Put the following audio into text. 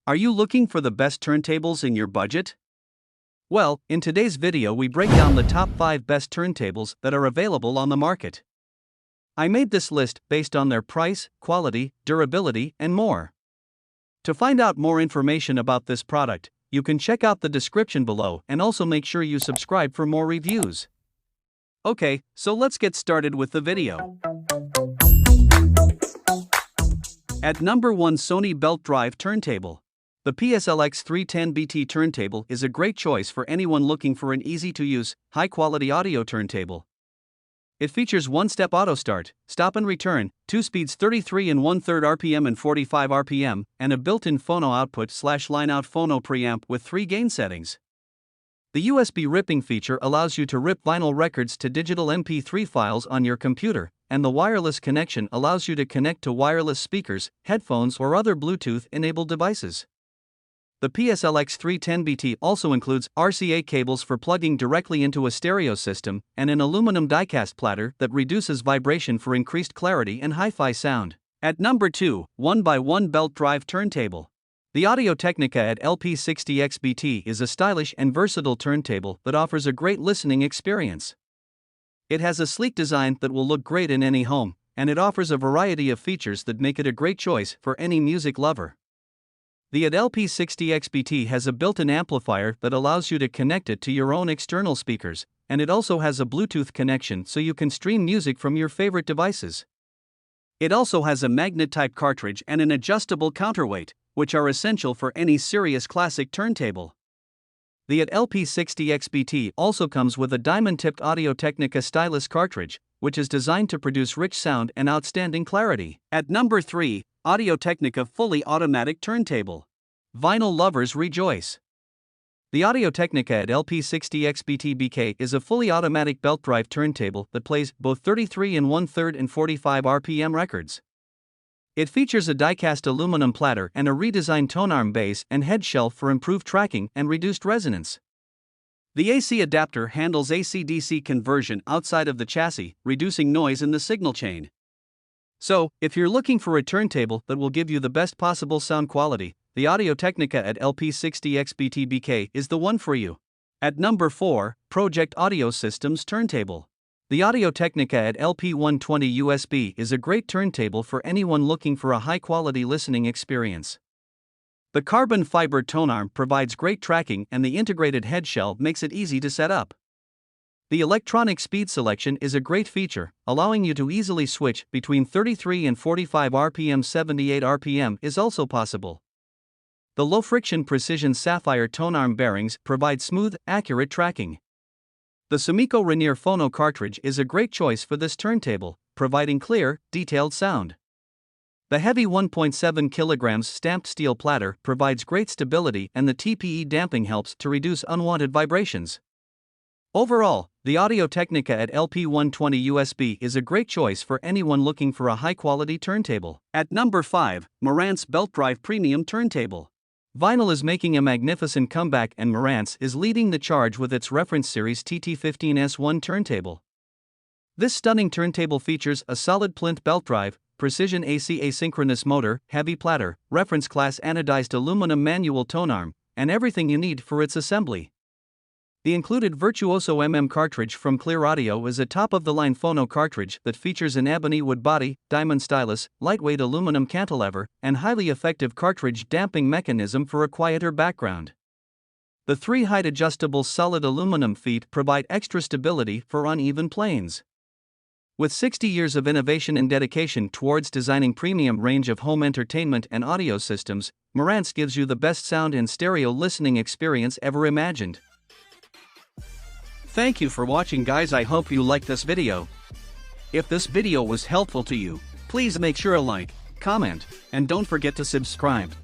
Are you looking for the best turntables in your budget? Well, in today's video we break down the top 5 best turntables that are available on the market. I made this list based on their price, quality, durability, and more. To find out more information about this product, you can check out the description below and also make sure you subscribe for more reviews. Okay, so let's get started with the video. At number 1, Sony Belt Drive Turntable. The PSRX310BT turntable is a great choice for anyone looking for an easy-to-use, high-quality audio turntable. It features one-step auto start, stop and return, 2 speeds 33 1/3 RPM and 45 RPM, and a built-in phono output/line out phono preamp with 3 gain settings. The USB ripping feature allows you to rip vinyl records to digital MP3 files on your computer, and the wireless connection allows you to connect to wireless speakers, headphones, or other Bluetooth-enabled devices. The PSRX310BT also includes RCA cables for plugging directly into a stereo system and an aluminum die-cast platter that reduces vibration for increased clarity and hi-fi sound. At number 2, 1x1 Belt Drive Turntable. The AudioTechnica LP60XBT is a stylish and versatile turntable that offers a great listening experience. It has a sleek design that will look great in any home, and it offers a variety of features that make it a great choice for any music lover. The LP60XBT has a built-in amplifier that allows you to connect it to your own external speakers, and it also has a Bluetooth connection so you can stream music from your favorite devices. It also has a magnet-type cartridge and an adjustable counterweight, which are essential for any serious classic turntable. The LP60XBT also comes with a diamond-tipped AudioTechnica stylus cartridge, which is designed to produce rich sound and outstanding clarity. At number 3, AudioTechnica Fully Automatic Turntable. Vinyl lovers rejoice. The AudioTechnica LP60XBT is a fully automatic belt drive turntable that plays both 33 1/3 and 45 RPM records. It features a die-cast aluminum platter and a redesigned tonearm base and head shelf for improved tracking and reduced resonance. The AC adapter handles AC-DC conversion outside of the chassis, reducing noise in the signal chain. So, if you're looking for a turntable that will give you the best possible sound quality, the AudioTechnica LP60XBT is the one for you. At number 4, Pro-Ject Audio Systems Turntable. The AudioTechnica LP120 USB is a great turntable for anyone looking for a high-quality listening experience. The carbon fiber tonearm provides great tracking and the integrated head shell makes it easy to set up. The electronic speed selection is a great feature, allowing you to easily switch between 33 and 45 RPM. 78 RPM is also possible. The low-friction precision sapphire tonearm bearings provide smooth, accurate tracking. The Sumiko Rainier Phono cartridge is a great choice for this turntable, providing clear, detailed sound. The heavy 1.7 kg stamped steel platter provides great stability, and the TPE damping helps to reduce unwanted vibrations. Overall, the AudioTechnica LP120 USB is a great choice for anyone looking for a high-quality turntable. At number 5, Marantz Belt Drive Premium Turntable. Vinyl is making a magnificent comeback, and Marantz is leading the charge with its reference series TT15S1 turntable. This stunning turntable features a solid plinth belt drive, precision AC asynchronous motor, heavy platter, reference class anodized aluminum manual tonearm, and everything you need for its assembly. The included Virtuoso cartridge from Clear Audio is a top-of-the-line phono cartridge that features an ebony wood body, diamond stylus, lightweight aluminum cantilever, and highly effective cartridge damping mechanism for a quieter background. The 3 height-adjustable solid aluminum feet provide extra stability for uneven planes. With 60 years of innovation and dedication towards designing premium range of home entertainment and audio systems, Marantz gives you the best sound and stereo listening experience ever imagined. Thank you for watching, guys. I hope you liked this video. If this video was helpful to you, please make sure to like, comment, and don't forget to subscribe.